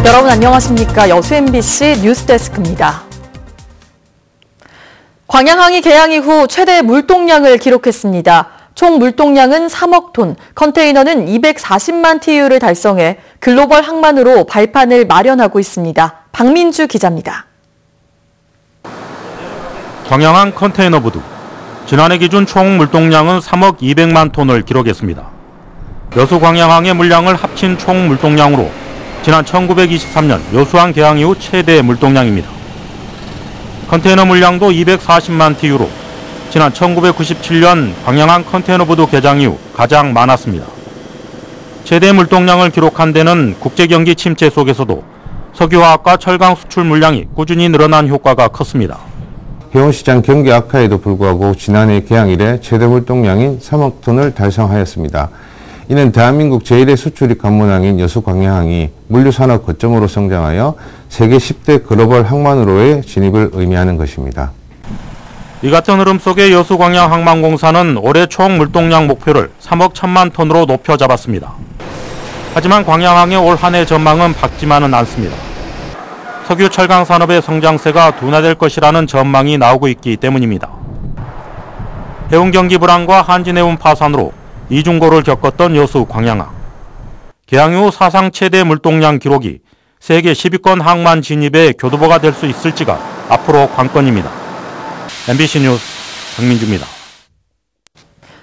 여러분 안녕하십니까? 여수 MBC 뉴스데스크입니다. 광양항이 개항 이후 최대 물동량을 기록했습니다. 총 물동량은 3억 톤, 컨테이너는 240만 TEU를 달성해 글로벌 항만으로 발판을 마련하고 있습니다. 박민주 기자입니다. 광양항 컨테이너 부두. 지난해 기준 총 물동량은 3억 200만 톤을 기록했습니다. 여수 광양항의 물량을 합친 총 물동량으로 지난 1923년 여수항 개항 이후 최대 물동량입니다. 컨테이너 물량도 240만 TU로 지난 1997년 광양항 컨테이너 부두 개장 이후 가장 많았습니다. 최대 물동량을 기록한 데는 국제경기 침체 속에서도 석유화학과 철강 수출 물량이 꾸준히 늘어난 효과가 컸습니다. 해운시장 경기 악화에도 불구하고 지난해 개항 이래 최대 물동량인 3억 톤을 달성하였습니다. 이는 대한민국 제1의 수출입 관문항인 여수 광양항이 물류산업 거점으로 성장하여 세계 10대 글로벌 항만으로의 진입을 의미하는 것입니다. 이 같은 흐름 속에 여수 광양 항만공사는 올해 총 물동량 목표를 3억 1천만 톤으로 높여 잡았습니다. 하지만 광양항의 올 한 해 전망은 밝지만은 않습니다. 석유 철강 산업의 성장세가 둔화될 것이라는 전망이 나오고 있기 때문입니다. 해운 경기 불황과 한진해운 파산으로 이중고를 겪었던 여수 광양항. 개항 이후 사상 최대 물동량 기록이 세계 10위권 항만 진입의 교두보가 될 수 있을지가 앞으로 관건입니다. MBC 뉴스 박민주입니다.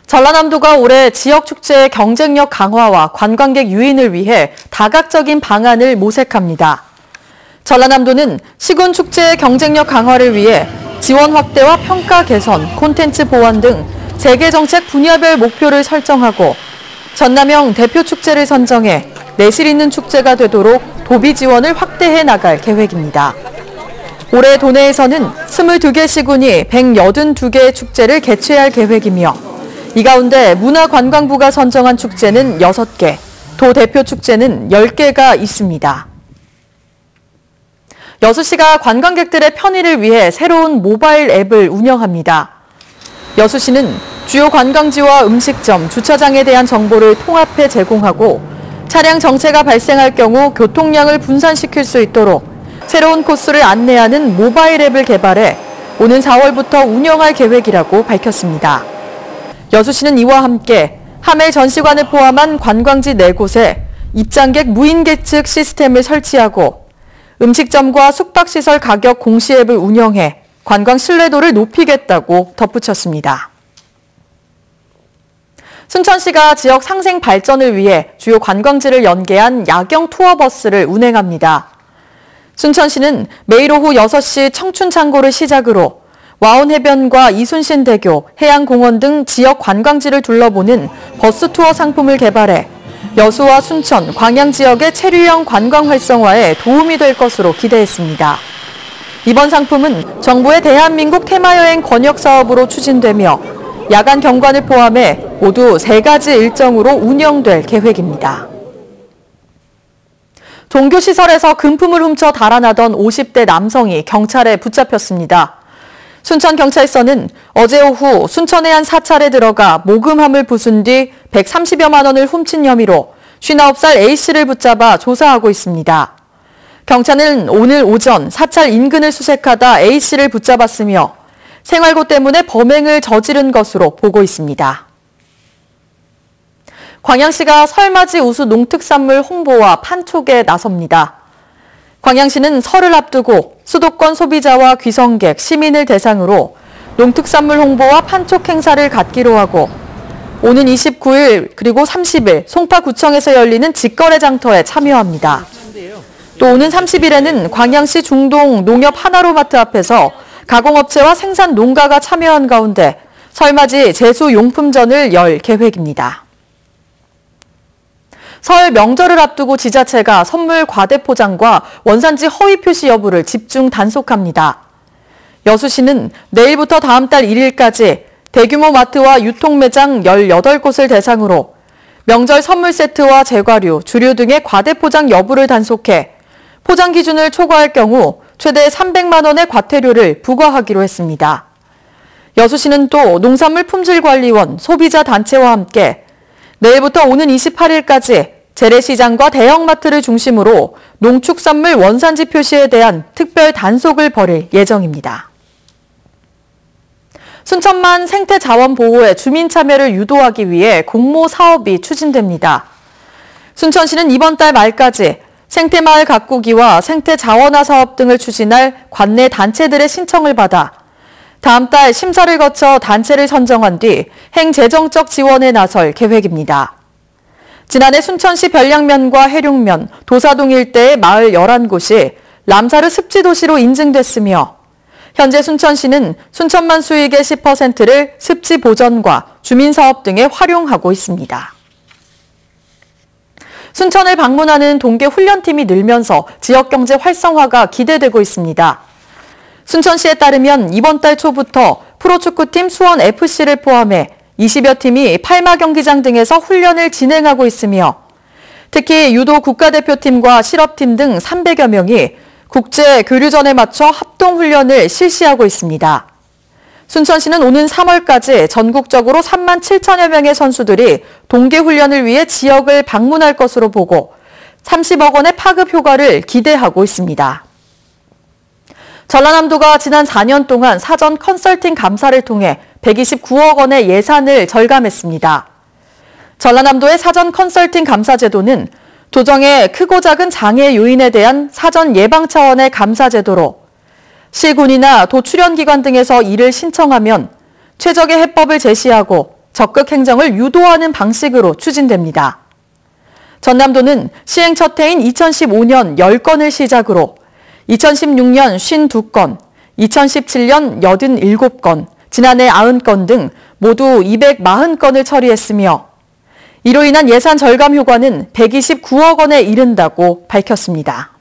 전라남도가 올해 지역축제의 경쟁력 강화와 관광객 유인을 위해 다각적인 방안을 모색합니다. 전라남도는 시군축제의 경쟁력 강화를 위해 지원 확대와 평가 개선, 콘텐츠 보완 등 재개정책 분야별 목표를 설정하고 전남형 대표 축제를 선정해 내실 있는 축제가 되도록 도비 지원을 확대해 나갈 계획입니다. 올해 도내에서는 22개 시군이 182개의 축제를 개최할 계획이며 이 가운데 문화관광부가 선정한 축제는 6개, 도 대표 축제는 10개가 있습니다. 여수시가 관광객들의 편의를 위해 새로운 모바일 앱을 운영합니다. 여수시는 주요 관광지와 음식점, 주차장에 대한 정보를 통합해 제공하고 차량 정체가 발생할 경우 교통량을 분산시킬 수 있도록 새로운 코스를 안내하는 모바일 앱을 개발해 오는 4월부터 운영할 계획이라고 밝혔습니다. 여수시는 이와 함께 하멜 전시관을 포함한 관광지 4곳에 입장객 무인계측 시스템을 설치하고 음식점과 숙박시설 가격 공시 앱을 운영해 관광 신뢰도를 높이겠다고 덧붙였습니다. 순천시가 지역 상생 발전을 위해 주요 관광지를 연계한 야경 투어버스를 운행합니다. 순천시는 매일 오후 6시 청춘창고를 시작으로 와온해변과 이순신대교, 해양공원 등 지역 관광지를 둘러보는 버스 투어 상품을 개발해 여수와 순천, 광양 지역의 체류형 관광 활성화에 도움이 될 것으로 기대했습니다. 이번 상품은 정부의 대한민국 테마여행 권역 사업으로 추진되며 야간 경관을 포함해 모두 3가지 일정으로 운영될 계획입니다. 종교시설에서 금품을 훔쳐 달아나던 50대 남성이 경찰에 붙잡혔습니다. 순천경찰서는 어제 오후 순천의 한 사찰에 들어가 모금함을 부순 뒤 130여만 원을 훔친 혐의로 59살 A씨를 붙잡아 조사하고 있습니다. 경찰은 오늘 오전 사찰 인근을 수색하다 A씨를 붙잡았으며 생활고 때문에 범행을 저지른 것으로 보고 있습니다. 광양시가 설맞이 우수 농특산물 홍보와 판촉에 나섭니다. 광양시는 설을 앞두고 수도권 소비자와 귀성객, 시민을 대상으로 농특산물 홍보와 판촉 행사를 갖기로 하고 오는 29일 그리고 30일 송파구청에서 열리는 직거래 장터에 참여합니다. 또 오는 30일에는 광양시 중동 농협 하나로마트 앞에서 가공업체와 생산 농가가 참여한 가운데 설맞이 제수용품전을 열 계획입니다. 설 명절을 앞두고 지자체가 선물 과대포장과 원산지 허위 표시 여부를 집중 단속합니다. 여수시는 내일부터 다음 달 1일까지 대규모 마트와 유통매장 18곳을 대상으로 명절 선물 세트와 제과류, 주류 등의 과대포장 여부를 단속해 포장 기준을 초과할 경우 최대 300만 원의 과태료를 부과하기로 했습니다. 여수시는 또 농산물 품질관리원, 소비자단체와 함께 내일부터 오는 28일까지 재래시장과 대형마트를 중심으로 농축산물 원산지 표시에 대한 특별 단속을 벌일 예정입니다. 순천만 생태자원 보호에 주민 참여를 유도하기 위해 공모 사업이 추진됩니다. 순천시는 이번 달 말까지 생태마을 가꾸기와 생태자원화 사업 등을 추진할 관내 단체들의 신청을 받아 다음 달 심사를 거쳐 단체를 선정한 뒤 행재정적 지원에 나설 계획입니다. 지난해 순천시 별량면과 해룡면, 도사동 일대의 마을 11곳이 람사르 습지도시로 인증됐으며 현재 순천시는 순천만 수익의 10%를 습지 보전과 주민사업 등에 활용하고 있습니다. 순천을 방문하는 동계 훈련팀이 늘면서 지역경제 활성화가 기대되고 있습니다. 순천시에 따르면 이번 달 초부터 프로축구팀 수원FC를 포함해 20여 팀이 팔마 경기장 등에서 훈련을 진행하고 있으며 특히 유도 국가대표팀과 실업팀 등 300여 명이 국제 교류전에 맞춰 합동훈련을 실시하고 있습니다. 순천시는 오는 3월까지 전국적으로 3만 7천여 명의 선수들이 동계훈련을 위해 지역을 방문할 것으로 보고 30억 원의 파급 효과를 기대하고 있습니다. 전라남도가 지난 4년 동안 사전 컨설팅 감사를 통해 129억 원의 예산을 절감했습니다. 전라남도의 사전 컨설팅 감사 제도는 도정의 크고 작은 장애 요인에 대한 사전 예방 차원의 감사 제도로 시군이나 도출연기관 등에서 이를 신청하면 최적의 해법을 제시하고 적극 행정을 유도하는 방식으로 추진됩니다. 전남도는 시행 첫 해인 2015년 10건을 시작으로 2016년 52건, 2017년 87건, 지난해 90건 등 모두 240건을 처리했으며 이로 인한 예산 절감 효과는 129억 원에 이른다고 밝혔습니다.